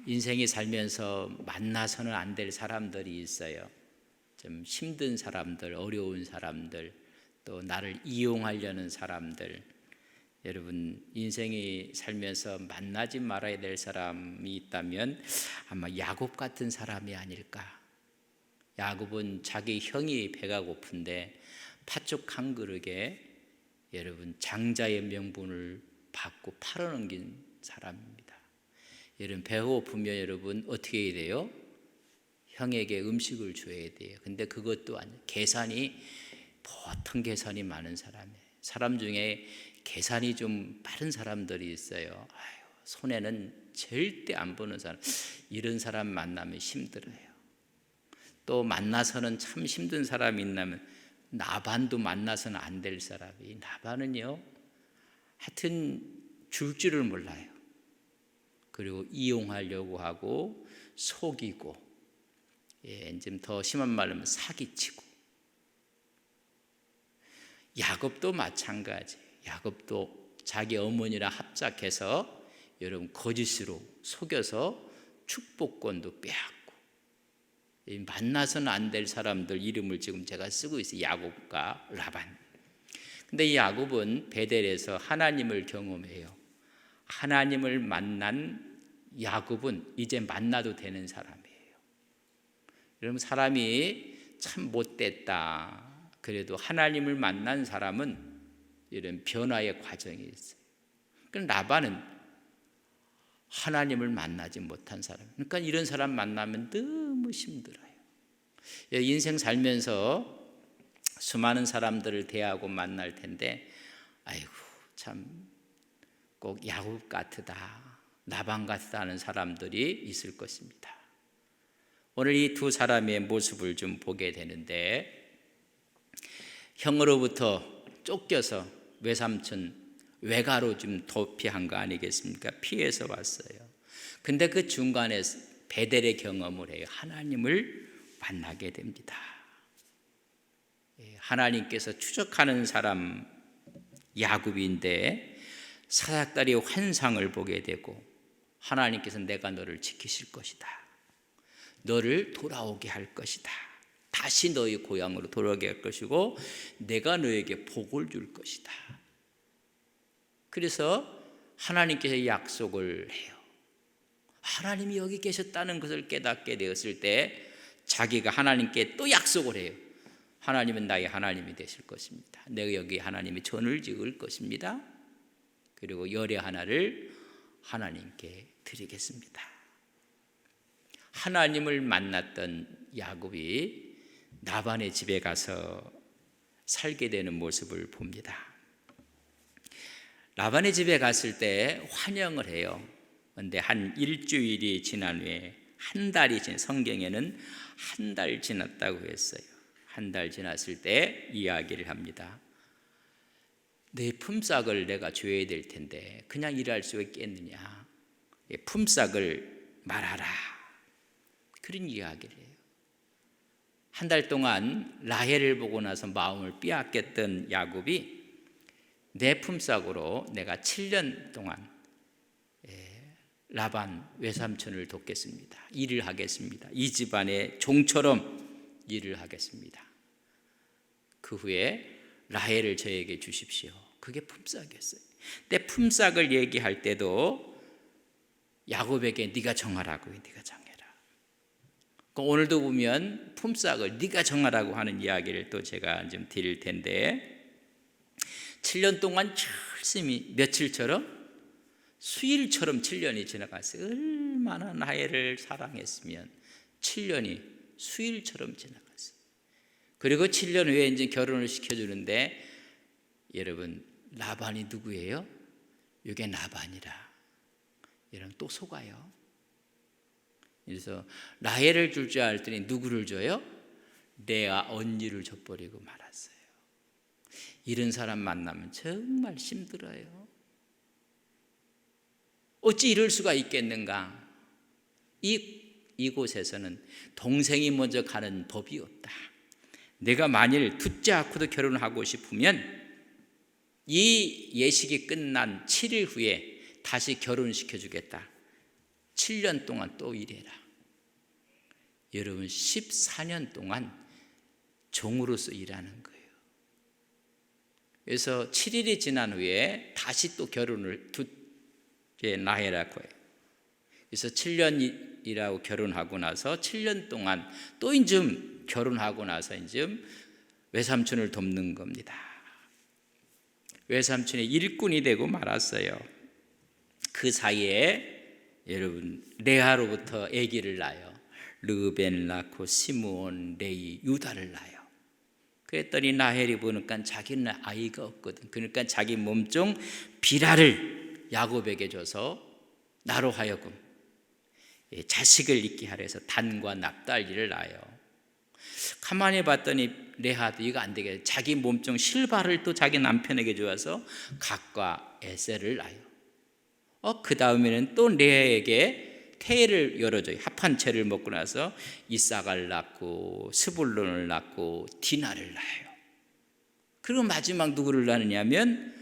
인생이 살면서 만나서는 안 될 사람들이 있어요. 좀 힘든 사람들, 어려운 사람들, 또 나를 이용하려는 사람들. 여러분, 인생이 살면서 만나지 말아야 될 사람이 있다면 아마 야곱 같은 사람이 아닐까. 야곱은 자기 형이 배가 고픈데 팥죽 한 그릇에 여러분 장자의 명분을 받고 팔아넘긴 사람입니다. 여러분, 배가 고프면 여러분 어떻게 해야 돼요? 형에게 음식을 줘야 돼요. 근데 그것도 아니에요. 계산이 보통 계산이 많은 사람이에요. 사람 중에 계산이 좀 빠른 사람들이 있어요. 손해는 절대 안 보는 사람. 이런 사람 만나면 힘들어요. 또 만나서는 참 힘든 사람이 있다면 나반도 만나서는 안 될 사람이. 나반은요, 하여튼 줄 줄을 몰라요. 그리고 이용하려고 하고 속이고, 좀 더 심한 말로 하면 사기치고. 야곱도 마찬가지. 야곱도 자기 어머니랑 합작해서 여러분 거짓으로 속여서 축복권도 빼앗고. 만나서는 안 될 사람들 이름을 지금 제가 쓰고 있어요. 야곱과 라반. 근데 이 야곱은 베델에서 하나님을 경험해요. 하나님을 만난 야곱은 이제 만나도 되는 사람이에요. 여러분, 사람이 참 못됐다. 그래도 하나님을 만난 사람은 이런 변화의 과정이 있어요. 그럼 라반은 하나님을 만나지 못한 사람. 그러니까 이런 사람 만나면 너무 힘들어요. 인생 살면서 수많은 사람들을 대하고 만날 텐데, 아이고 참 꼭 야곱 같으다, 라반 같다 하는 사람들이 있을 것입니다. 오늘 이 두 사람의 모습을 좀 보게 되는데, 형으로부터 쫓겨서 외삼촌 외가로 좀 도피한 거 아니겠습니까? 피해서 왔어요. 근데 그 중간에 베델의 경험을 해요. 하나님을 만나게 됩니다. 하나님께서 추적하는 사람 야곱인데 사닥다리 환상을 보게 되고, 하나님께서 내가 너를 지키실 것이다, 너를 돌아오게 할 것이다, 다시 너의 고향으로 돌아오게 할 것이고 내가 너에게 복을 줄 것이다. 그래서 하나님께서 약속을 해요. 하나님이 여기 계셨다는 것을 깨닫게 되었을 때 자기가 하나님께 또 약속을 해요. 하나님은 나의 하나님이 되실 것입니다. 내가 여기 하나님의 전을 지을 것입니다. 그리고 열의 하나를 하나님께 드리겠습니다. 하나님을 만났던 야곱이 라반의 집에 가서 살게 되는 모습을 봅니다. 라반의 집에 갔을 때 환영을 해요. 그런데 한 일주일이 지난 후에 한 달이 지난, 성경에는 한 달 지났다고 했어요. 한 달 지났을 때 이야기를 합니다. 내 품삯을 내가 줘야 될 텐데 그냥 일할 수 있겠느냐, 품삯을 말하라, 그런 이야기를 해요. 한 달 동안 라헬을 보고 나서 마음을 빼앗겼던 야곱이 내 품삯으로 내가 7년 동안 라반 외삼촌을 돕겠습니다. 일을 하겠습니다. 이 집안의 종처럼 일을 하겠습니다. 그 후에 라헬을 저에게 주십시오. 그게 품삯이었어요. 근데 품삯을 얘기할 때도 야곱에게 네가 정하라고, 네가 정해라. 오늘도 보면 품삯을 네가 정하라고 하는 이야기를 또 제가 좀 드릴 텐데, 7년 동안 열심히 며칠처럼 수일처럼 7년이 지나갔어요. 얼마나 라헬을 사랑했으면 7년이 수일처럼 지나갔어요. 그리고 7년 후에 이제 결혼을 시켜주는데, 여러분 라반이 누구예요? 이게 라반이라 여러분 또 속아요. 그래서 라헬을 줄 줄 알았더니 누구를 줘요? 레아 언니를 줘버리고 말았어요. 이런 사람 만나면 정말 힘들어요. 어찌 이럴 수가 있겠는가? 이곳에서는 동생이 먼저 가는 법이 없다. 내가 만일 듣지 않고도 결혼을 하고 싶으면 이 예식이 끝난 7일 후에 다시 결혼시켜 주겠다. 7년 동안 또 일해라. 여러분 14년 동안 종으로서 일하는 거예요. 그래서 7일이 지난 후에 다시 또 결혼을 둘째 라헬하고 해요. 그래서 7년이라고 결혼하고 나서 7년 동안 또 이제 결혼하고 나서 이제 외삼촌을 돕는 겁니다. 외삼촌의 일꾼이 되고 말았어요. 그 사이에 여러분 레아로부터 아기를 낳아요. 르벤을 낳고 시므온, 레위, 유다를 낳아요. 그랬더니 라헬이 보니까 자기는 아이가 없거든. 그러니까 자기 몸종 비라를 야곱에게 줘서 나로 하여금 자식을 있게 하려 해서 단과 납달리를 낳아요. 가만히 봤더니 레아도 이거 안 되겠다. 자기 몸종 실바를 또 자기 남편에게 주어서 각과 에셀을 낳아요. 그 다음에는 또 레아에게 태를 열어줘요. 합한 채를 먹고 나서 이삭을 낳고 스불론을 낳고 디나를 낳아요. 그리고 마지막 누구를 낳느냐면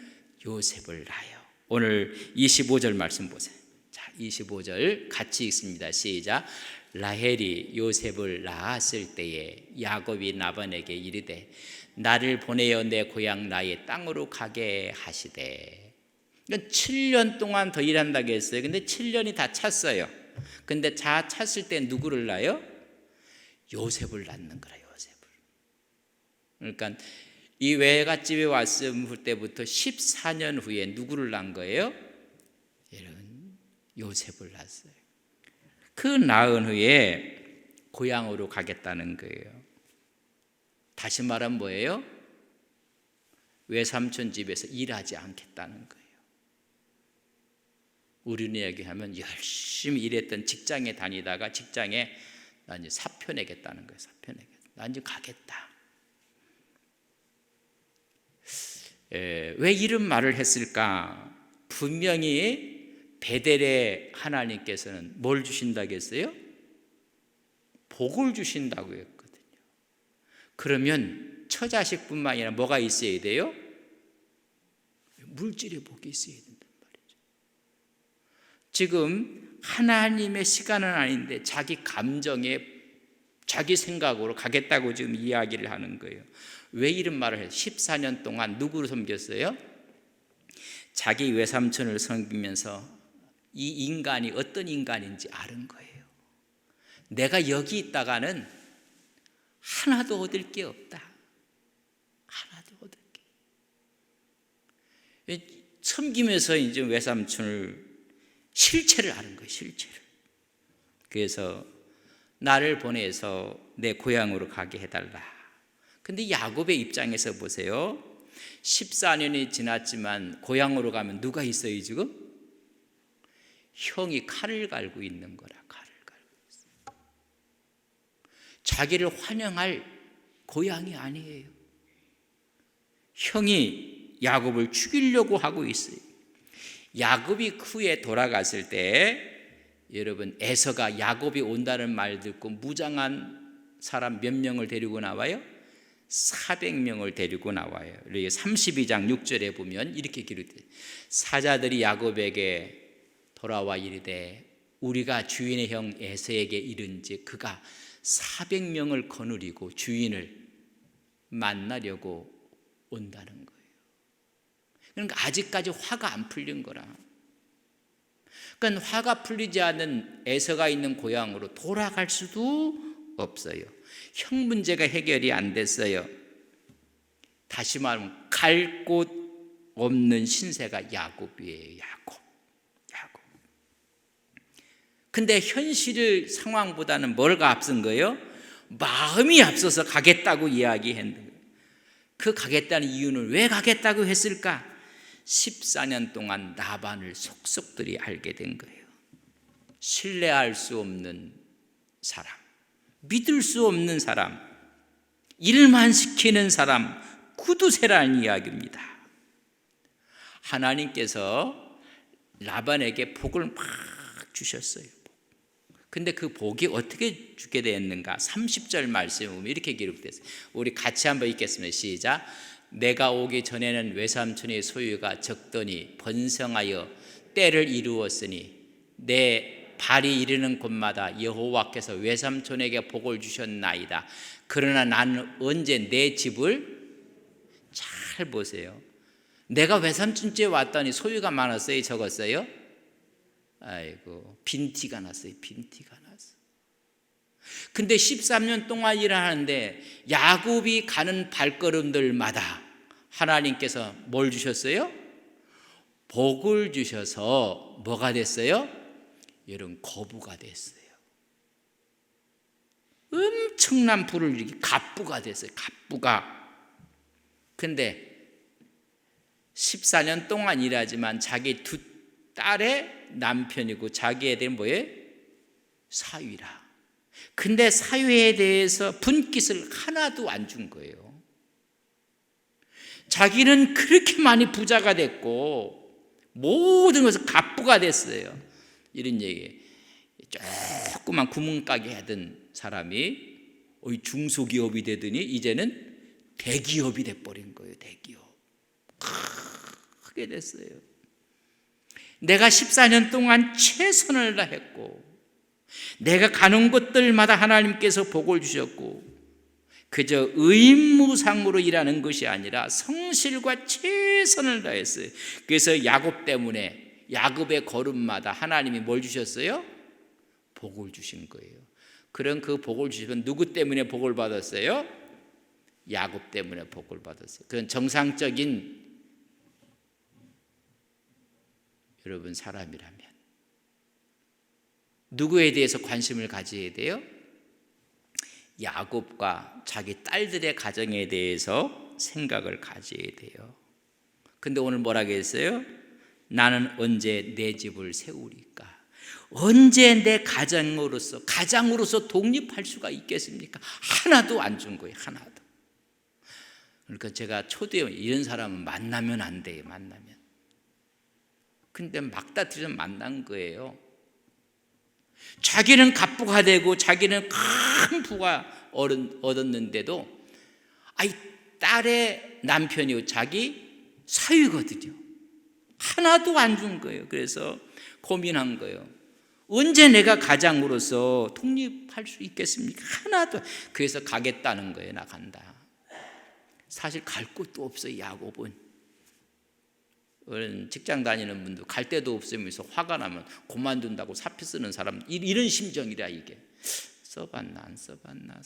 요셉을 낳아요. 오늘 25절 말씀 보세요. 자, 25절 같이 읽습니다. 시작. 라헬이 요셉을 낳았을 때에 야곱이 라반에게 이르되 나를 보내어 내 고향 나의 땅으로 가게 하시되. 그러니까 7년 동안 더 일한다고 했어요. 근데 7년이 다 찼어요. 근데 다 찼을 때 누구를 낳아요? 요셉을 낳는 거라. 요셉을. 그러니까 이 외갓집에 왔을 때부터 14년 후에 누구를 낳은 거예요? 여러분 요셉을 낳았어요. 그 낳은 후에 고향으로 가겠다는 거예요. 다시 말하면 뭐예요? 외삼촌 집에서 일하지 않겠다는 거예요. 우리는 얘기하면 열심히 일했던 직장에 다니다가 직장에 나 이제 사표 내겠다는 거예요. 사표 내겠다. 나 이제 가겠다. 왜 이런 말을 했을까? 분명히 베델의 하나님께서는 뭘 주신다고 했어요? 복을 주신다고 했거든요. 그러면 처자식뿐만 아니라 뭐가 있어야 돼요? 물질의 복이 있어야 된단 말이죠. 지금 하나님의 시간은 아닌데 자기 감정에 자기 생각으로 가겠다고 지금 이야기를 하는 거예요. 왜 이런 말을 해요? 14년 동안 누구를 섬겼어요? 자기 외삼촌을 섬기면서 이 인간이 어떤 인간인지 아는 거예요. 내가 여기 있다가는 하나도 얻을 게 없다. 하나도 얻을 게. 섬기면서 이제 외삼촌을 실체를 아는 거예요. 실체를. 그래서 나를 보내서 내 고향으로 가게 해달라. 근데 야곱의 입장에서 보세요. 14년이 지났지만 고향으로 가면 누가 있어요 지금? 형이 칼을 갈고 있는 거라. 칼을 갈고 있어요. 자기를 환영할 고향이 아니에요. 형이 야곱을 죽이려고 하고 있어요. 야곱이 후에 돌아갔을 때 여러분 에서가 야곱이 온다는 말 듣고 무장한 사람 몇 명을 데리고 나와요? 400명을 데리고 나와요. 32장 6절에 보면 이렇게 기록돼요. 사자들이 야곱에게 돌아와 이르되 우리가 주인의 형 에서에게 이른즉 그가 400명을 거느리고 주인을 만나려고 온다는 거예요. 그러니까 아직까지 화가 안 풀린 거라. 그러니까 화가 풀리지 않은 에서가 있는 고향으로 돌아갈 수도 없어요. 형 문제가 해결이 안 됐어요. 다시 말하면 갈 곳 없는 신세가 야곱이에요. 야곱. 근데 현실 상황보다는 뭐가 앞선 거예요? 마음이 앞서서 가겠다고 이야기했는 거예요. 그 가겠다는 이유는 왜 가겠다고 했을까? 14년 동안 라반을 속속들이 알게 된 거예요. 신뢰할 수 없는 사람, 믿을 수 없는 사람, 일만 시키는 사람, 구두쇠라는 이야기입니다. 하나님께서 라반에게 복을 막 주셨어요. 근데 그 복이 어떻게 주게 되었는가? 30절 말씀에 보면 이렇게 기록됐어요. 우리 같이 한번 읽겠습니다. 시작. 내가 오기 전에는 외삼촌의 소유가 적더니 번성하여 때를 이루었으니 내 발이 이르는 곳마다 여호와께서 외삼촌에게 복을 주셨나이다. 그러나 나는 언제 내 집을, 잘 보세요. 내가 외삼촌집에 왔더니 소유가 많았어요, 적었어요? 아이고, 빈티가 났어요. 빈티가 났어. 근데 13년 동안 일하는데 야곱이 가는 발걸음들마다 하나님께서 뭘 주셨어요? 복을 주셔서 뭐가 됐어요? 여러분, 거부가 됐어요. 엄청난 부를 일으키 갑부가 됐어요. 갑부가. 근데 14년 동안 일하지만 자기 두 딸의 남편이고 자기에 대한 뭐예요? 사위라. 근데 사위에 대해서 분깃을 하나도 안 준 거예요. 자기는 그렇게 많이 부자가 됐고 모든 것을 갑부가 됐어요. 이런 얘기. 조그만 구멍가게 하던 사람이 중소기업이 되더니 이제는 대기업이 돼버린 거예요. 대기업. 크게 됐어요. 내가 14년 동안 최선을 다했고 내가 가는 곳들마다 하나님께서 복을 주셨고 그저 의무상으로 일하는 것이 아니라 성실과 최선을 다했어요. 그래서 야곱 때문에 야곱의 걸음마다 하나님이 뭘 주셨어요? 복을 주신 거예요. 그런 그 복을 주시면 누구 때문에 복을 받았어요? 야곱 때문에 복을 받았어요. 그건 정상적인 여러분 사람이라면 누구에 대해서 관심을 가져야 돼요? 야곱과 자기 딸들의 가정에 대해서 생각을 가져야 돼요. 근데 오늘 뭐라고 했어요? 나는 언제 내 집을 세우리까? 언제 내 가장으로서 독립할 수가 있겠습니까? 하나도 안 준 거예요. 하나도. 그러니까 제가 초대에 이런 사람은 만나면 안 돼요. 만나면. 근데 막다트려서 만난 거예요. 자기는 갑부가 되고 자기는 큰 부가 얻었는데도 딸의 남편이고 자기 사위거든요. 하나도 안 준 거예요. 그래서 고민한 거예요. 언제 내가 가장으로서 독립할 수 있겠습니까? 하나도. 그래서 가겠다는 거예요. 나간다. 사실 갈 곳도 없어요. 야곱은. 직장 다니는 분도 갈 데도 없으면서 화가 나면 그만둔다고 사표 쓰는 사람, 이런 심정이라. 이게 써봤나 안 써봤나.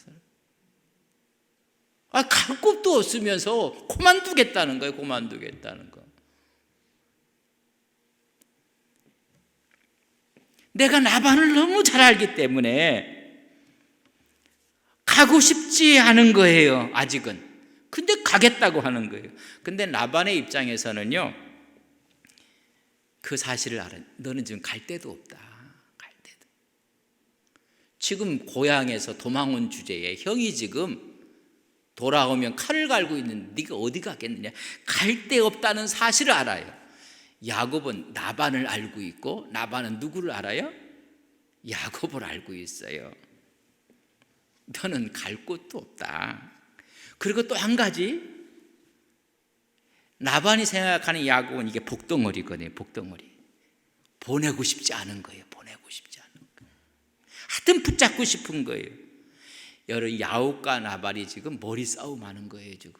갈 곳도 없으면서 그만두겠다는 거예요. 그만두겠다는 거. 내가 라반을 너무 잘 알기 때문에 가고 싶지 않은 거예요. 아직은. 근데 가겠다고 하는 거예요. 근데 라반의 입장에서는요, 그 사실을 알아. 너는 지금 갈 데도 없다. 갈 데도. 지금 고향에서 도망 온 주제에 형이 지금 돌아오면 칼을 갈고 있는데 네가 어디 가겠느냐. 갈 데 없다는 사실을 알아요. 야곱은 라반을 알고 있고 라반은 누구를 알아요? 야곱을 알고 있어요. 너는 갈 곳도 없다. 그리고 또 한 가지, 라반이 생각하는 야곱은 이게 복덩어리거든요. 복덩어리. 보내고 싶지 않은 거예요. 보내고 싶지 않은 거예요. 하여튼 붙잡고 싶은 거예요. 여러분, 야곱과 라반이 지금 머리 싸움 하는 거예요. 지금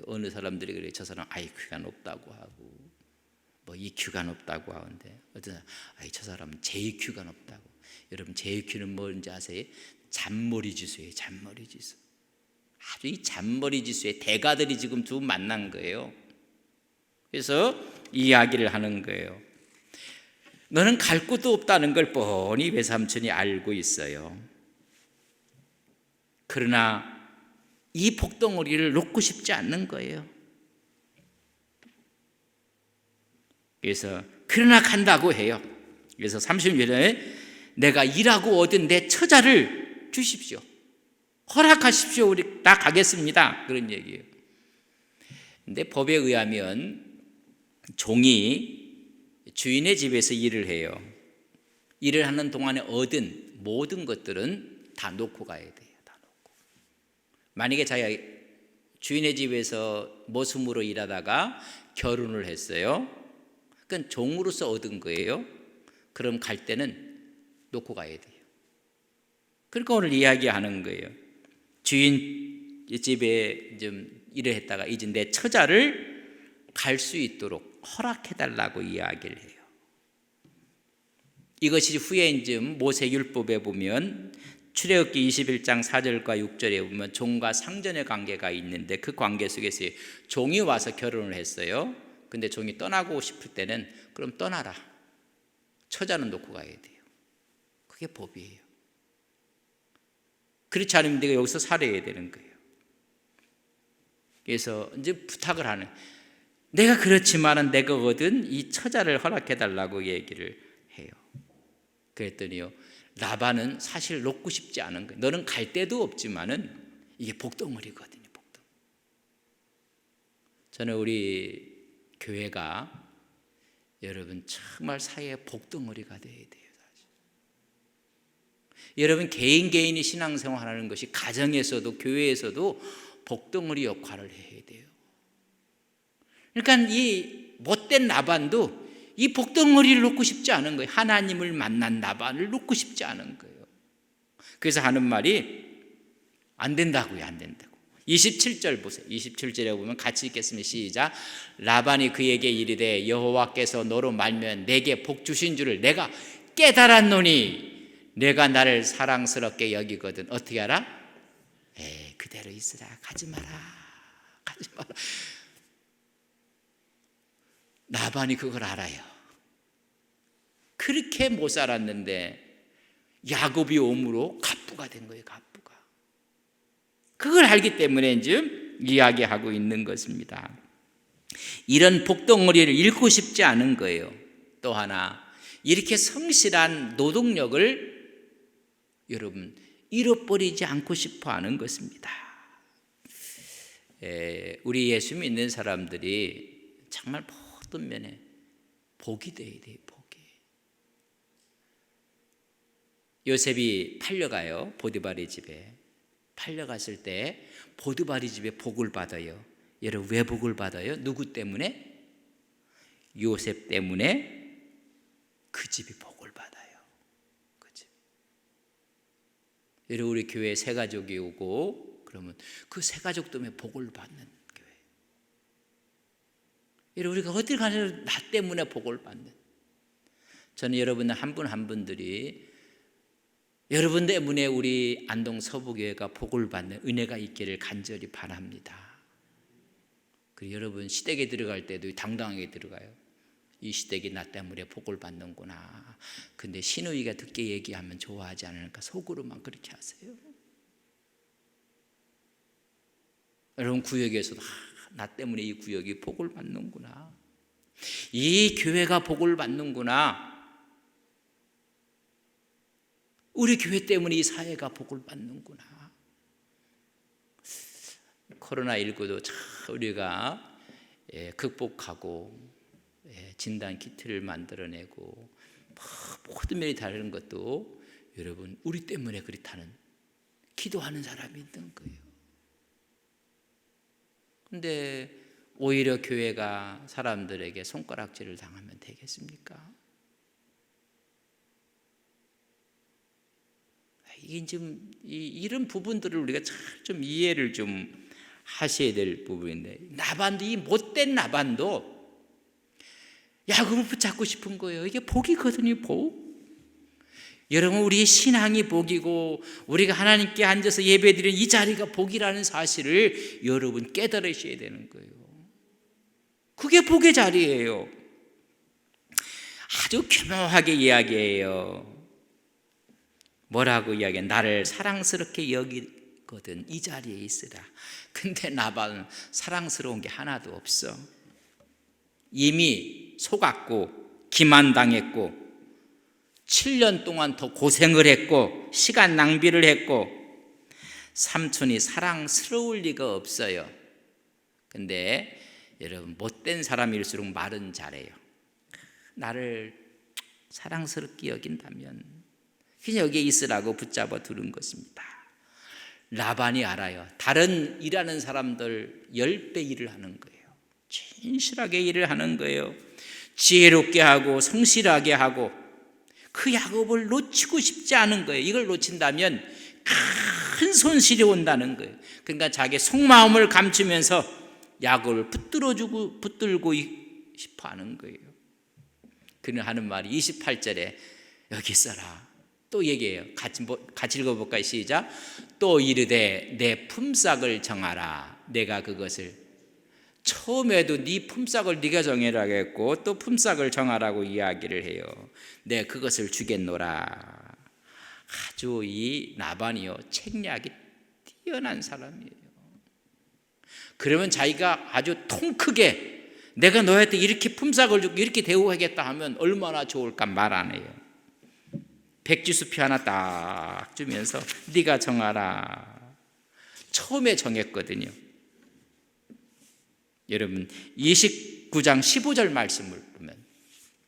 어느 사람들이 그래요. 저 사람 IQ가 높다고 하고 뭐 EQ가 높다고 하는데 어떤 사람 저 사람은 JQ가 높다고. 여러분, JQ는 뭔지 아세요? 잔머리 지수예요. 잔머리 지수. 아주 이 잔머리 지수의 대가들이 지금 두 만난 거예요. 그래서 이야기를 하는 거예요. 너는 갈 곳도 없다는 걸 뻔히 외삼촌이 알고 있어요. 그러나 이 복덩어리를 놓고 싶지 않는 거예요. 그래서 그러나 간다고 해요. 그래서 30절에 내가 일하고 얻은 내 처자를 주십시오. 허락하십시오. 우리 다 가겠습니다. 그런 얘기예요. 근데 법에 의하면 종이 주인의 집에서 일을 해요. 일을 하는 동안에 얻은 모든 것들은 다 놓고 가야 돼요. 다 놓고. 만약에 자기가 주인의 집에서 모습으로 일하다가 결혼을 했어요. 그건 종으로서 얻은 거예요. 그럼 갈 때는 놓고 가야 돼요. 그러니까 오늘 이야기하는 거예요. 주인 집에 좀 일을 했다가 이제 내 처자를 갈 수 있도록 허락해달라고 이야기를 해요. 이것이 후에 이제 모세율법에 보면 출애굽기 21장 4절과 6절에 보면 종과 상전의 관계가 있는데 그 관계 속에서 종이 와서 결혼을 했어요. 근데 종이 떠나고 싶을 때는 그럼 떠나라. 처자는 놓고 가야 돼요. 그게 법이에요. 그렇지 않으면 내가 여기서 살아야 되는 거예요. 그래서 이제 부탁을 하는, 내가 그렇지만은 내거거든 이 처자를 허락해달라고 얘기를 해요. 그랬더니요, 라반은 사실 놓고 싶지 않은 거예요. 너는 갈 데도 없지만은 이게 복덩어리거든요. 복덩. 저는 우리 교회가 여러분 정말 사회의 복덩어리가 돼야 돼요. 사실. 여러분 개인이 신앙생활하는 것이 가정에서도 교회에서도 복덩어리 역할을 해야 돼요. 그러니까 이 못된 라반도 이 복덩어리를 놓고 싶지 않은 거예요. 하나님을 만난 라반을 놓고 싶지 않은 거예요. 그래서 하는 말이 안 된다고요. 안 된다고. 27절 보세요. 27절에 보면 같이 읽겠습니다. 시작. 라반이 그에게 이르되 여호와께서 너로 말면 내게 복 주신 줄을 내가 깨달았노니 내가 나를 사랑스럽게 여기거든. 어떻게 알아? 그대로 있으라. 가지 마라. 가지 마라. 라반이 그걸 알아요. 그렇게 못 살았는데 야곱이 옴으로 갑부가 된 거예요. 갑부가. 그걸 알기 때문에 이제 이야기하고 있는 것입니다. 이런 복덩어리를 잃고 싶지 않은 거예요. 또 하나, 이렇게 성실한 노동력을 여러분 잃어버리지 않고 싶어 하는 것입니다. 우리 예수 믿는 사람들이 정말 모든 면에 복이 돼야 돼요. 복이. 요셉이 팔려가요. 보디발의 집에. 팔려갔을 때 보디발의 집에 복을 받아요. 여러분 왜 복을 받아요? 누구 때문에? 요셉 때문에 그 집이 복을 받아요. 그 집. 여러분 우리 교회에 새 가족이 오고 그러면 그 새 가족 때문에 복을 받는 교회. 여러분 우리가 어딜 가나 나 때문에 복을 받는. 저는 여러분 한 분 한 분들이 여러분 때문에 우리 안동 서부교회가 복을 받는 은혜가 있기를 간절히 바랍니다. 그리고 여러분 시댁에 들어갈 때도 당당하게 들어가요. 이 시댁이 나 때문에 복을 받는구나. 근데 시누이가 듣게 얘기하면 좋아하지 않으니까 속으로만 그렇게 하세요. 여러분 구역에서도 나 때문에 이 구역이 복을 받는구나. 이 교회가 복을 받는구나. 우리 교회 때문에 이 사회가 복을 받는구나. 코로나19도 참 우리가 극복하고 진단 키트를 만들어내고 모든 면이 다른 것도 여러분 우리 때문에 그렇다는 기도하는 사람이 있는 거예요. 근데 오히려 교회가 사람들에게 손가락질을 당하면 되겠습니까? 이게 좀 이런 부분들을 우리가 좀 이해를 좀 하셔야 될 부분인데, 나반도 이 못된 나반도 야곱을 붙잡고 싶은 거예요. 이게 복이거든요. 복. 여러분 우리의 신앙이 복이고 우리가 하나님께 앉아서 예배드리는 이 자리가 복이라는 사실을 여러분 깨달으셔야 되는 거예요. 그게 복의 자리예요. 아주 교묘하게 이야기해요. 뭐라고 이야기해? 나를 사랑스럽게 여기거든 이 자리에 있으라. 근데 나발은 사랑스러운 게 하나도 없어. 이미 속았고 기만당했고 7년 동안 더 고생을 했고 시간 낭비를 했고 삼촌이 사랑스러울 리가 없어요. 근데 여러분 못된 사람일수록 말은 잘해요. 나를 사랑스럽게 여긴다면 그냥 여기에 있으라고 붙잡아 두는 것입니다. 라반이 알아요. 다른 일하는 사람들 10배 일을 하는 거예요. 진실하게 일을 하는 거예요. 지혜롭게 하고 성실하게 하고 그 야곱을 놓치고 싶지 않은 거예요. 이걸 놓친다면 큰 손실이 온다는 거예요. 그러니까 자기 속마음을 감추면서 야곱을 붙들고 싶어 하는 거예요. 그는 하는 말이 28절에 여기 있어라. 또 얘기해요. 같이 읽어볼까요? 시작. 또 이르되 내 품삯을 정하라. 내가 그것을, 처음에도 네 품삯을 네가 정해라고 했고 또 품삯을 정하라고 이야기를 해요. 내 그것을 주겠노라. 아주 이 라반이요, 책략이 뛰어난 사람이에요. 그러면 자기가 아주 통 크게 내가 너한테 이렇게 품삯을 주고 이렇게 대우하겠다 하면 얼마나 좋을까 말 안 해요. 백지수표 하나 딱 주면서 네가 정하라. 처음에 정했거든요. 여러분 29장 15절 말씀을 보면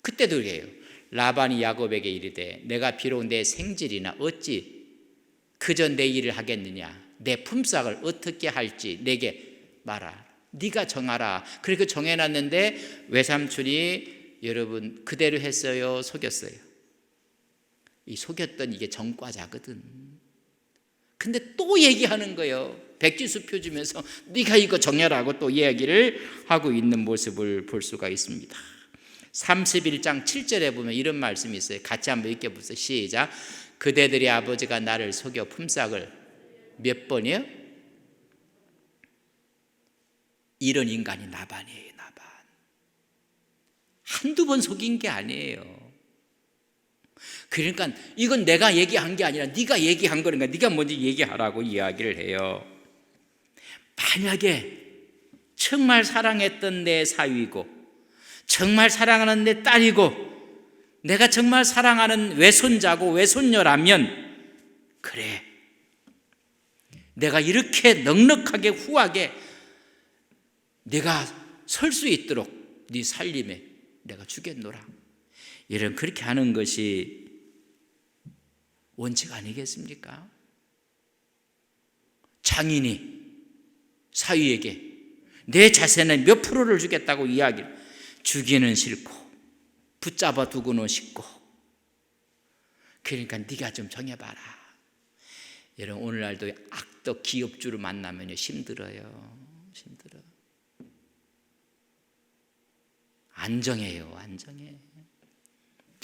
그때도 그래요. 라반이 야곱에게 이르되 내가 비록 내 생질이나 어찌 그저 내 일을 하겠느냐. 내 품삯을 어떻게 할지 내게 말하라. 네가 정하라. 그렇게 정해놨는데 외삼촌이 여러분 그대로 했어요, 속였어요? 이 속였던 이게 정과자거든. 근데 또 얘기하는 거예요. 백지수표 주면서 네가 이거 정해라고 또 이야기를 하고 있는 모습을 볼 수가 있습니다. 31장 7절에 보면 이런 말씀이 있어요. 같이 한번 읽어보세요. 시작. 그대들의 아버지가 나를 속여 품삯을 몇 번이요? 이런 인간이 나반이에요. 나반. 한두 번 속인 게 아니에요. 그러니까 이건 내가 얘기한 게 아니라 네가 얘기한 거니까 네가 먼저 얘기하라고 이야기를 해요. 만약에 정말 사랑했던 내 사위고 정말 사랑하는 내 딸이고 내가 정말 사랑하는 외손자고 외손녀라면 그래, 내가 이렇게 넉넉하게 후하게 내가 설 수 있도록 네 살림에 내가 주겠노라. 이런 그렇게 하는 것이 원칙 아니겠습니까? 장인이 사위에게 내 자세는 몇 프로를 주겠다고 이야기를, 주기는 싫고 붙잡아 두고는 싶고, 그러니까 네가 좀 정해봐라. 여러분 오늘날도 악덕 기업주를 만나면 힘들어요. 힘들어. 안 정해요. 안 정해.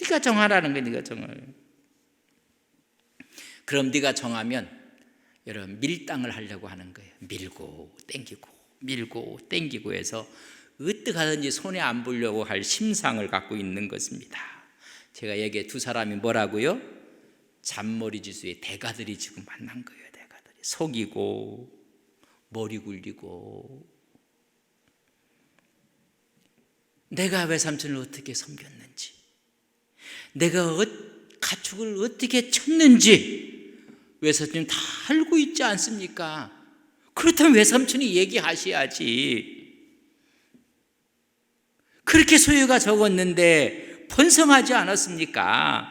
네가 정하라는 거야. 네가 정하라. 그럼 네가 정하면 여러분 밀당을 하려고 하는 거예요. 밀고 땡기고 밀고 땡기고 해서 어떻게 하든지 손에 안 보려고 할 심상을 갖고 있는 것입니다. 제가 얘기해 두 사람이 뭐라고요? 잔머리 지수의 대가들이 지금 만난 거예요. 대가들이 속이고 머리 굴리고, 내가 외삼촌을 어떻게 섬겼는지, 내가 가축을 어떻게 쳤는지 외삼촌이 다 알고 있지 않습니까? 그렇다면 외삼촌이 얘기하셔야지. 그렇게 소유가 적었는데 번성하지 않았습니까?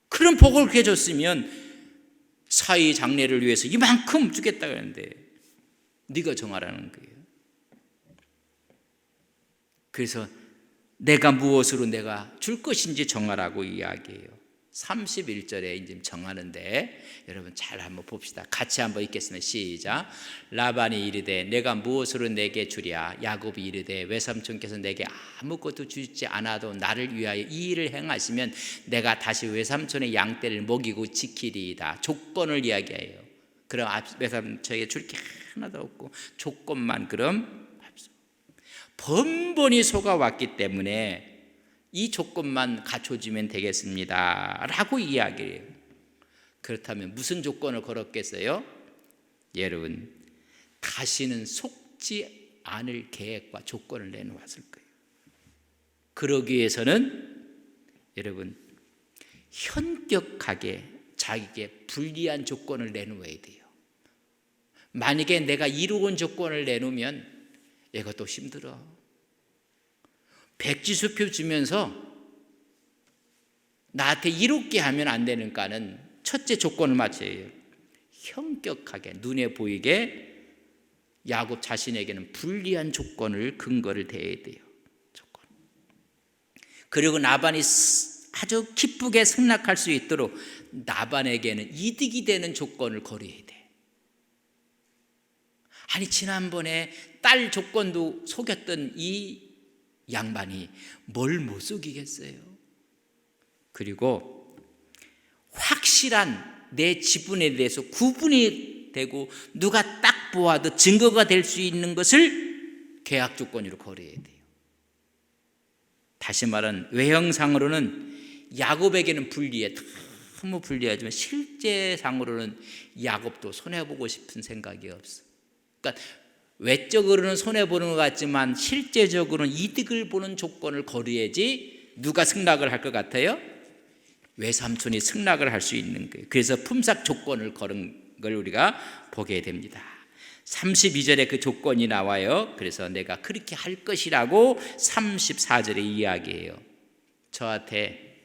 그런 복을 그렇게 줬으면 사위 장례를 위해서 이만큼 주겠다 그랬는데 네가 정하라는 거예요. 그래서 내가 무엇으로 내가 줄 것인지 정하라고 이야기해요. 31절에 이제 정하는데 여러분 잘 한번 봅시다. 같이 한번 읽겠습니다. 시작. 라반이 이르되 내가 무엇으로 내게 주랴. 야곱이 이르되 외삼촌께서 내게 아무것도 주지 않아도 나를 위하여 이 일을 행하시면 내가 다시 외삼촌의 양떼를 먹이고 지키리이다. 조건을 이야기해요. 그럼 외삼촌에게 줄 게 하나도 없고 조건만 그럼 번번이 속아왔기 때문에 이 조건만 갖춰주면 되겠습니다 라고 이야기해요. 그렇다면 무슨 조건을 걸었겠어요? 여러분 다시는 속지 않을 계획과 조건을 내놓았을 거예요. 그러기 위해서는 여러분 현격하게 자기에게 불리한 조건을 내놓아야 돼요. 만약에 내가 이루어온 조건을 내놓으면 이것도 힘들어. 백지수표 주면서 나한테 이롭게 하면 안 되니까는 첫째 조건을 맞춰야 해요. 현격하게 눈에 보이게 야곱 자신에게는 불리한 조건을 근거를 대야 돼요. 조건. 그리고 나반이 아주 기쁘게 승낙할 수 있도록 나반에게는 이득이 되는 조건을 거려야 돼. 아니, 지난번에 딸 조건도 속였던 이 양반이 뭘 못 속이겠어요? 그리고 확실한 내 지분에 대해서 구분이 되고 누가 딱 보아도 증거가 될 수 있는 것을 계약 조건으로 거려야 돼요. 다시 말하면 외형상으로는 야곱에게는 불리해, 너무 불리하지만 실제상으로는 야곱도 손해보고 싶은 생각이 없어. 그러니까 외적으로는 손해보는 것 같지만 실제적으로는 이득을 보는 조건을 거려야지 누가 승낙을 할 것 같아요? 외삼촌이 승낙을 할 수 있는 거예요. 그래서 품삯 조건을 걸은 걸 우리가 보게 됩니다. 32절에 그 조건이 나와요. 그래서 내가 그렇게 할 것이라고 34절에 이야기해요. 저한테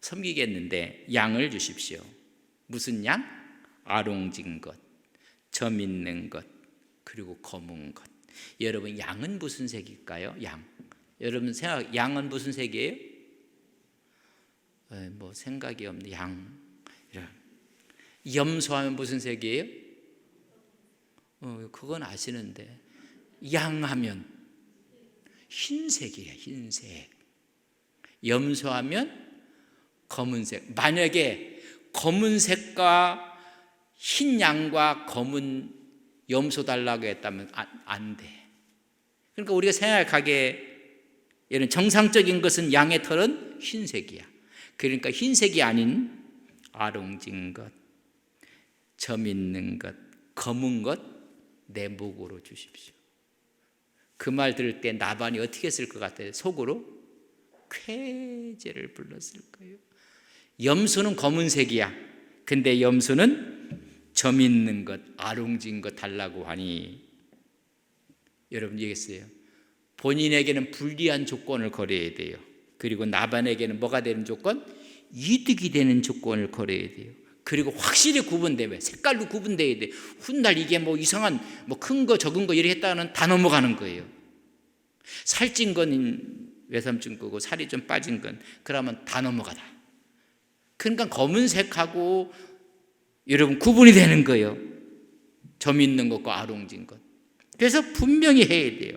섬기겠는데 양을 주십시오. 무슨 양? 아롱진 것, 점 있는 것, 그리고 검은 것. 여러분, 양은 무슨 색일까요? 양. 여러분 양은 무슨 색이에요? 뭐 생각이 없네. 양. 염소하면 무슨 색이에요? 그건 아시는데, 양하면 흰색이에요. 흰색. 염소하면 검은색. 만약에 검은색과 흰 양과 검은 염소 달라고 했다면 안 돼. 그러니까 우리가 생각하기에 이런 정상적인 것은 양의 털은 흰색이야. 그러니까 흰색이 아닌 아롱진 것, 점 있는 것, 검은 것 내 목으로 주십시오. 그 말 들을 때 나반이 어떻게 했을 것 같아요? 속으로 쾌재를 불렀을 거예요. 염소는 검은색이야. 근데 염소는 점 있는 것, 아롱진 것 달라고 하니, 여러분 얘기했어요. 본인에게는 불리한 조건을 거려야 돼요. 그리고 나반에게는 뭐가 되는 조건? 이득이 되는 조건을 거려야 돼요. 그리고 확실히 구분돼요. 색깔도 구분돼야 돼. 훗날 이게 뭐 이상한 뭐 큰 거 적은 거 이렇게 했다가는 다 넘어가는 거예요. 살찐 건 외삼촌 거고 살이 좀 빠진 건 그러면 다 넘어가다. 그러니까 검은색하고 여러분 구분이 되는 거예요. 점 있는 것과 아롱진 것. 그래서 분명히 해야 돼요.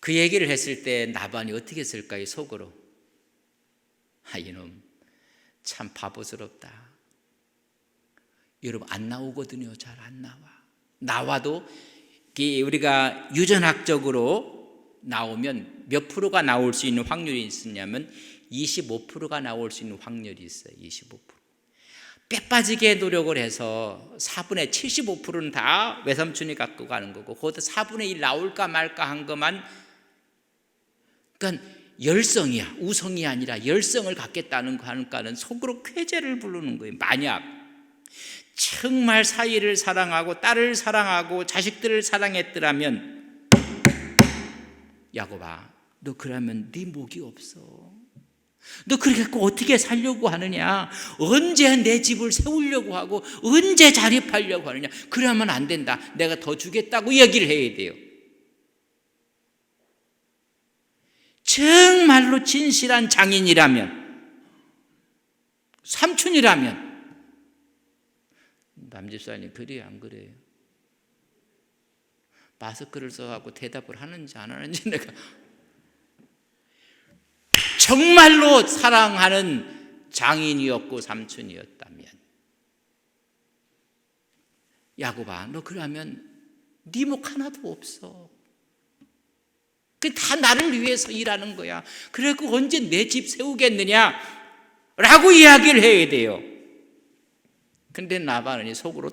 그 얘기를 했을 때 나반이 어떻게 했을까요? 속으로. 이놈 참 바보스럽다. 여러분 안 나오거든요. 잘 안 나와. 나와도 우리가 유전학적으로 나오면 몇 프로가 나올 수 있는 확률이 있느냐면 25%가 나올 수 있는 확률이 있어요. 25%. 뼈 빠지게 노력을 해서 4분의 75%는 다 외삼촌이 갖고 가는 거고, 그것도 4분의 1 나올까 말까 한 것만, 그러니까 열성이야. 우성이 아니라 열성을 갖겠다는 거 하니까는 속으로 쾌재를 부르는 거예요. 만약 정말 사위를 사랑하고 딸을 사랑하고 자식들을 사랑했더라면, 야곱아, 너 그러면 네 목이 없어. 너 그렇게 어떻게 살려고 하느냐? 언제 내 집을 세우려고 하고 언제 자립하려고 하느냐? 그러면 안 된다. 내가 더 주겠다고 얘기를 해야 돼요. 정말로 진실한 장인이라면, 삼촌이라면, 남집사님 그래요 안 그래요? 마스크를 써갖고 대답을 하는지 안 하는지 내가 정말로 사랑하는 장인이었고 삼촌이었다면, 야곱아 너 그러면 네 목 하나도 없어. 그 다 나를 위해서 일하는 거야. 그래고 언제 내 집 세우겠느냐 라고 이야기를 해야 돼요. 근데 나반은 속으로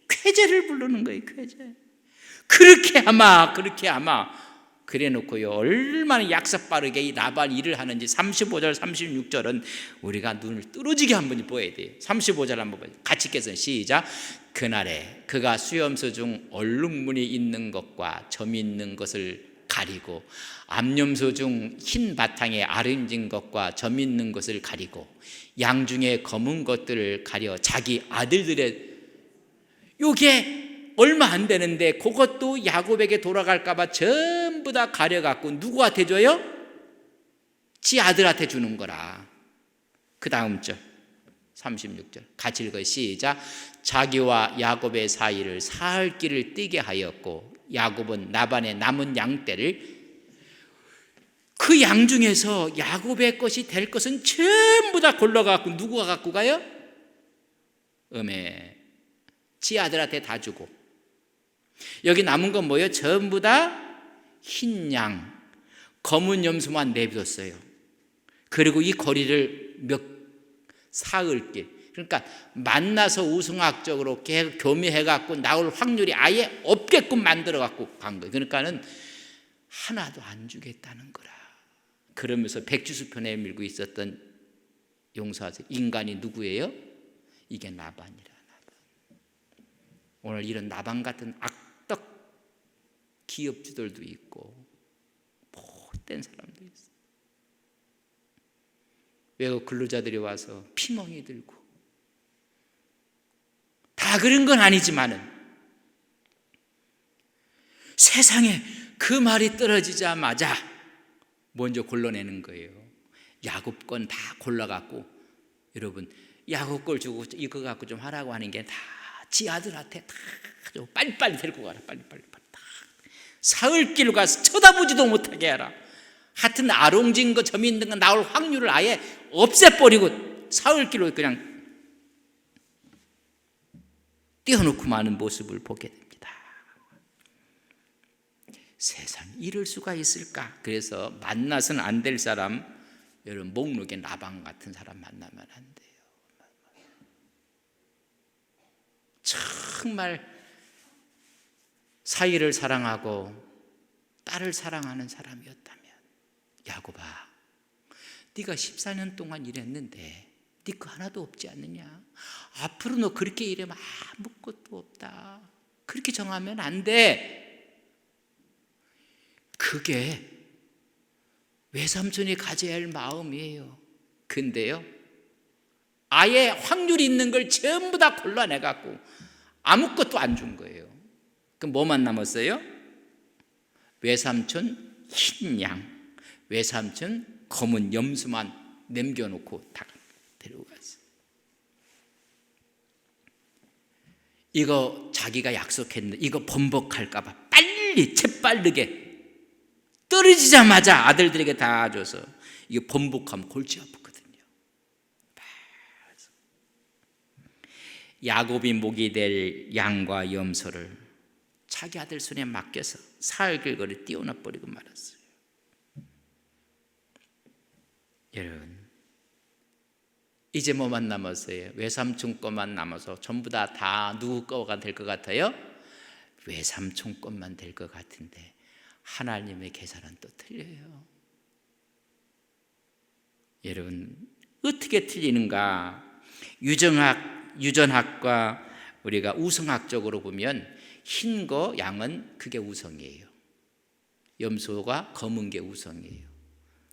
쾌재를 부르는 거예요. 쾌재. 그렇게 하마 그렇게 하마. 그래 놓고요, 얼마나 약삭 빠르게 이 나반 일을 하는지 35절 36절은 우리가 눈을 뚫어지게 한번 봐야 돼요. 35절 한번 봐요. 같이 읽겠습니다. 시작. 그날에 그가 수염소 중 얼룩무늬 있는 것과 점 있는 것을 가리고 암염소 중 흰 바탕에 아름진 것과 점 있는 것을 가리고 양 중에 검은 것들을 가려 자기 아들들의, 요게 얼마 안 되는데 그것도 야곱에게 돌아갈까 봐 전부 다 가려갖고 누구한테 줘요? 지 아들한테 주는 거라. 그 다음 절 36절 같이 읽어요. 시작. 자기와 야곱의 사이를 사흘 길을 뛰게 하였고 야곱은 라반의 남은 양떼를 그 양 중에서 야곱의 것이 될 것은 전부 다 골라갖고 누구가 갖고 가요? 지 아들한테 다 주고 여기 남은 건 뭐예요? 전부 다 흰 양, 검은 염소만 내비뒀어요. 그리고 이 거리를 사흘길, 그러니까 만나서 우승학적으로 교미해갖고 나올 확률이 아예 없게끔 만들어갖고 간 거예요. 그러니까는 하나도 안 주겠다는 거라. 그러면서 백지수편에 밀고 있었던 용서하세요. 인간이 누구예요? 이게 나반이라. 오늘 이런 나반 같은 악덕 기업주들도 있고 못된 사람도 있어요. 외국 근로자들이 와서 피멍이 들고 다 그런 건 아니지만은 세상에 그 말이 떨어지자마자 먼저 골라내는 거예요. 야곱 건 다 골라갖고 여러분 야곱 걸 주고 이거 갖고 좀 하라고 하는 게 다 지 아들한테 다 빨리빨리 데리고 가라. 빨리빨리 다 사흘길 가서 쳐다보지도 못하게 하라. 하여튼 아롱진 거 점이 있는 거 나올 확률을 아예 없애버리고 사흘길로 그냥 띄워놓고 마는 모습을 보게 됩니다. 세상 이럴 수가 있을까? 그래서 만나서는 안 될 사람, 여러분 목록에 나방 같은 사람 만나면 안 돼요. 정말 사위를 사랑하고 딸을 사랑하는 사람이었다면 야곱아, 네가 14년 동안 일했는데 네 거 하나도 없지 않느냐? 앞으로 너 그렇게 일하면 아무것도 없다. 그렇게 정하면 안 돼. 그게 외삼촌이 가져야 할 마음이에요. 근데요, 아예 확률이 있는 걸 전부 다 골라내갖고 아무것도 안 준 거예요. 그럼 뭐만 남았어요? 외삼촌 흰 양, 외삼촌 검은 염소만 남겨놓고 다 데리고 갔어요. 이거 자기가 약속했는데 이거 번복할까봐 빨리 재빠르게 떨어지자마자 아들들에게 다 줘서 이거 번복하면 골치 아프거든요. 야곱이 목이 될 양과 염소를 자기 아들 손에 맡겨서 사흘 길거리 띄워놔버리고 말았어요. 여러분, 이제 뭐만 남았어요? 외삼촌 것만 남아서 전부 다 누구 거가 될 것 같아요? 외삼촌 것만 될 것 같은데 하나님의 계산은 또 틀려요. 여러분, 어떻게 틀리는가? 유전학과 우리가 우성학적으로 보면 흰 거 양은 그게 우성이에요. 염소가 검은 게 우성이에요.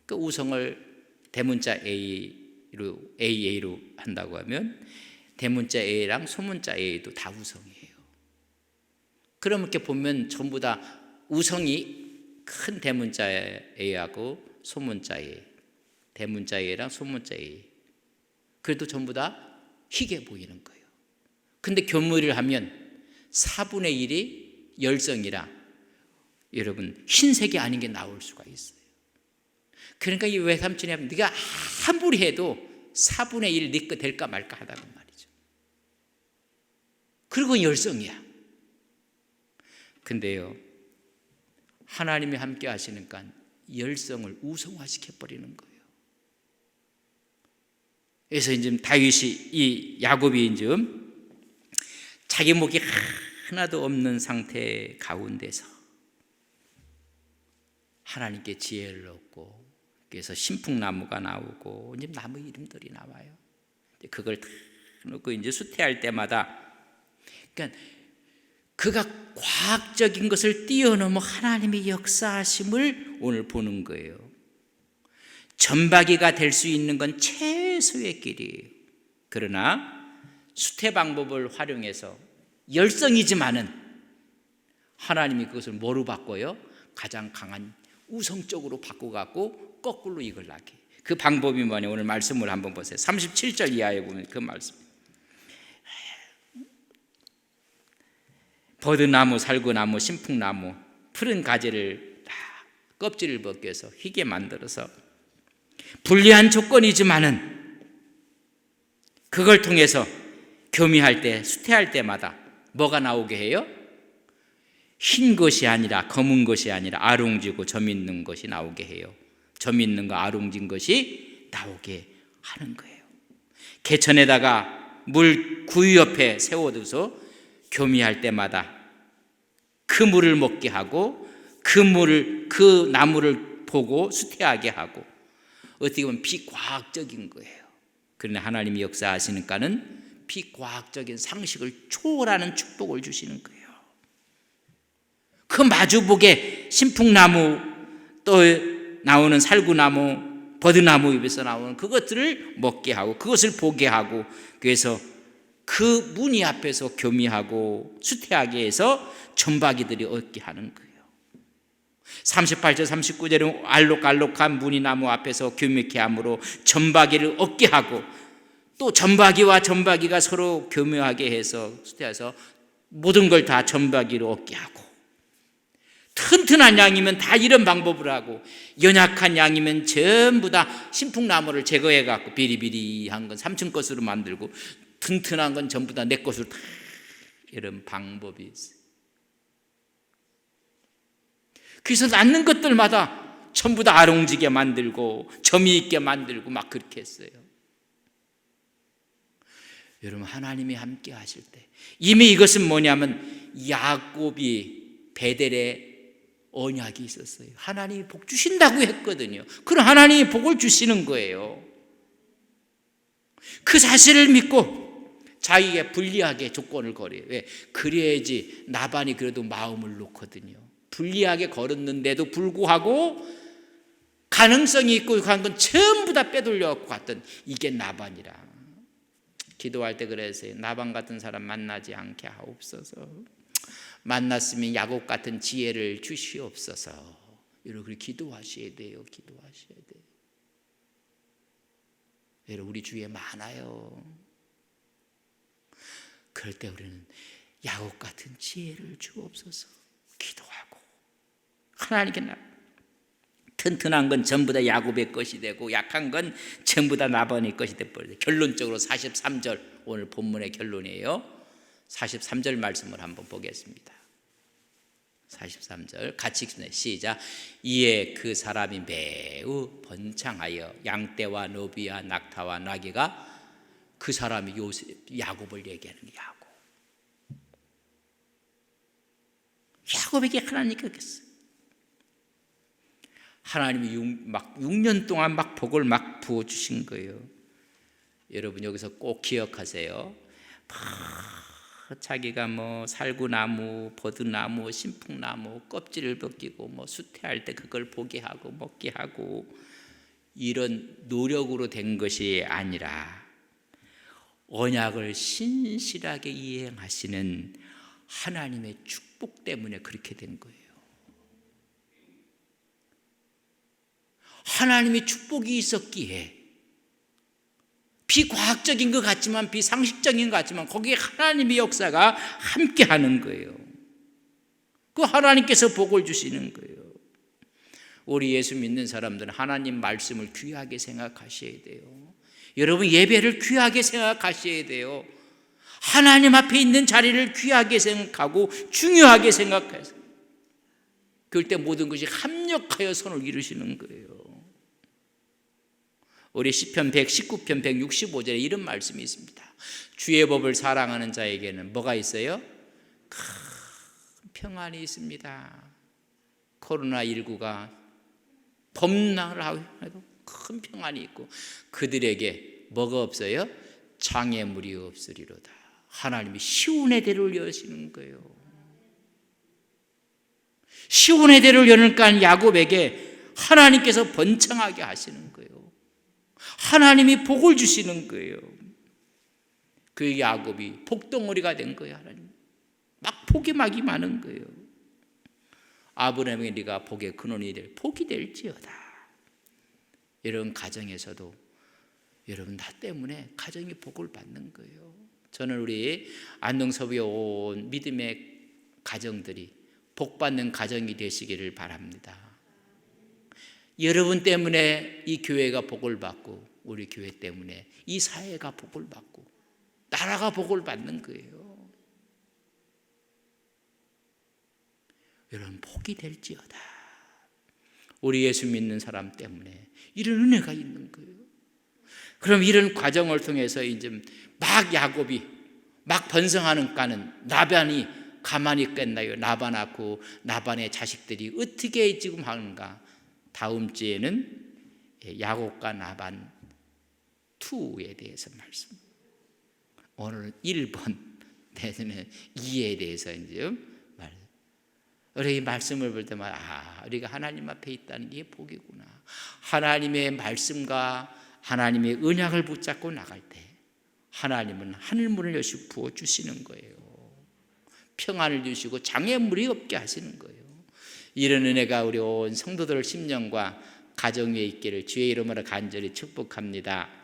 그 우성을 대문자 AA로 한다고 하면 대문자 A랑 소문자 A도 다 우성이에요. 그럼 이렇게 보면 전부 다 우성이 큰 대문자 A하고 소문자 A, 대문자 A랑 소문자 A, 그래도 전부 다 희게 보이는 거예요. 근데 교묘를 하면 4분의 1이 열성이라 여러분 흰색이 아닌 게 나올 수가 있어요. 그러니까 이 외삼촌이 하면 네가 아무리 해도 4분의 1 네 거 될까 말까 하다는 말이죠. 그리고 열성이야. 근데요, 하나님이 함께 하시니까 열성을 우성화시켜버리는 거예요. 그래서 이제 다윗이 이 야곱이 이제 자기 목이 하나도 없는 상태 가운데서 하나님께 지혜를 얻고 그래서 신풍나무가 나오고 이제 나무 이름들이 나와요. 그걸 다 놓고 이제 수태할 때마다 그러니까 그가 과학적인 것을 뛰어넘어 하나님의 역사하심을 오늘 보는 거예요. 전박이가 될 수 있는 건 최소의 길이에요. 그러나 수태 방법을 활용해서 열성이지만은 하나님이 그것을 뭐로 바꿔요? 가장 강한 우성적으로 바꿔갖고 거꾸로 이걸 나게. 그 방법이 뭐냐? 오늘 말씀을 한번 보세요. 37절 이하에 보면 그 말씀. 버드나무, 살구나무, 신풍나무, 푸른 가지를 다 껍질을 벗겨서 희게 만들어서 불리한 조건이지만은 그걸 통해서 교미할 때, 수태할 때마다 뭐가 나오게 해요? 흰 것이 아니라, 검은 것이 아니라 아롱지고 점 있는 것이 나오게 해요. 점 있는 거, 아롱진 것이 나오게 하는 거예요. 개천에다가 물 구유 옆에 세워둬서 교미할 때마다 그 물을 먹게 하고 그 나무를 보고 수태하게 하고, 어떻게 보면 비과학적인 거예요. 그러나 하나님이 역사하시니까는 비과학적인 상식을 초월하는 축복을 주시는 거예요. 그 마주복에 신풍나무, 또 나오는 살구나무, 버드나무 입에서 나오는 그것들을 먹게 하고 그것을 보게 하고, 그래서 그 무늬 앞에서 교미하고 수태하게 해서 점박이들이 얻게 하는 거예요. 38절 39절은 알록알록한 무늬나무 앞에서 교미케 함으로 점박이를 얻게 하고, 또 점박이와 점박이가 서로 교묘하게 해서 수태해서 모든 걸 다 점박이로 얻게 하고, 튼튼한 양이면 다 이런 방법을 하고, 연약한 양이면 전부 다 신풍나무를 제거해 갖고 비리비리한 건 삼촌 것으로 만들고, 튼튼한 건 전부 다 내 것으로 다, 이런 방법이 있어요. 그래서 낳는 것들마다 전부 다 아롱지게 만들고 점이 있게 만들고 막 그렇게 했어요. 여러분, 하나님이 함께 하실 때, 이미 이것은 뭐냐면 야곱이 베델에 언약이 있었어요. 하나님이 복 주신다고 했거든요. 그럼 하나님이 복을 주시는 거예요. 그 사실을 믿고 자기에게 불리하게 조건을 걸어요. 왜? 그래야지 나반이 그래도 마음을 놓거든요. 불리하게 걸었는데도 불구하고 가능성이 있고 간 건 전부 다 빼돌려 갖고 갔던, 이게 나반이라. 기도할 때 그랬어요. 나반 같은 사람 만나지 않게 하옵소서. 만났으면 야곱 같은 지혜를 주시옵소서. 이렇게 기도하셔야 돼요. 기도하셔야 돼요. 여러분, 우리 주위에 많아요. 그럴 때 우리는 야곱 같은 지혜를 주옵소서 기도하고, 하나님께 튼튼한 건 전부 다 야곱의 것이 되고 약한 건 전부 다 나반의 것이 되버려요. 결론적으로 43절, 오늘 본문의 결론이에요. 43절 말씀을 한번 보겠습니다. 43절 같이 읽습니다. 시작. 이에 그 사람이 매우 번창하여 양떼와 노비와 낙타와 나귀가, 그 사람이 야곱을 얘기하는 거예요. 야곱에게 하나님이 그랬어요. 하나님이 막 6년 동안 막 복을 막 부어주신 거예요. 여러분, 여기서 꼭 기억하세요. 자기가 뭐 살구나무, 버드나무, 신풍나무 껍질을 벗기고 뭐 수태할 때 그걸 보게 하고 먹게 하고, 이런 노력으로 된 것이 아니라 언약을 신실하게 이행하시는 하나님의 축복 때문에 그렇게 된 거예요. 하나님의 축복이 있었기에, 비과학적인 것 같지만, 비상식적인 것 같지만 거기에 하나님의 역사가 함께 하는 거예요. 그 하나님께서 복을 주시는 거예요. 우리 예수 믿는 사람들은 하나님 말씀을 귀하게 생각하셔야 돼요. 여러분, 예배를 귀하게 생각하셔야 돼요. 하나님 앞에 있는 자리를 귀하게 생각하고 중요하게 생각해서, 그럴 때 모든 것이 합력하여 선을 이루시는 거예요. 우리 시편 119편 165절에 이런 말씀이 있습니다. 주의 법을 사랑하는 자에게는 뭐가 있어요? 큰 평안이 있습니다. 코로나19가 범람을 하고 큰 평안이 있고, 그들에게 뭐가 없어요? 장애물이 없으리로다. 하나님이 시온의 대를 여시는 거예요. 시온의 대를 여니까 야곱에게 하나님께서 번창하게 하시는 거예요. 하나님이 복을 주시는 거예요. 그 야곱이 복덩어리가 된 거예요. 하나님 막 복이 막이 많은 거예요. 아브라함에게 네가 복의 근원이 될 복이 될지어다. 이런 가정에서도 여러분 나 때문에 가정이 복을 받는 거예요. 저는 우리 안동서부에 온 믿음의 가정들이 복받는 가정이 되시기를 바랍니다. 여러분 때문에 이 교회가 복을 받고 우리 교회 때문에 이 사회가 복을 받고 나라가 복을 받는 거예요. 여러분 복이 될지어다. 우리 예수 믿는 사람 때문에 이런 은혜가 있는 거예요. 그럼 이런 과정을 통해서 이제 막 야곱이 막 번성하는 까는 나반이 가만히 있겠나요? 나반하고 나반의 자식들이 어떻게 지금 하는가? 다음 주에는 야곱과 나반 2에 대해서 말씀. 오늘 1번, 내년에 2에 대해서 이제 말. 우리 말씀을 볼 때마다 우리가 하나님 앞에 있다는 게 복이구나. 하나님의 말씀과 하나님의 언약을 붙잡고 나갈 때 하나님은 하늘문을 여시 부어주시는 거예요. 평안을 주시고 장애물이 없게 하시는 거예요. 이런 은혜가 우리 온 성도들 심령과 가정 위에 있기를 주의 이름으로 간절히 축복합니다.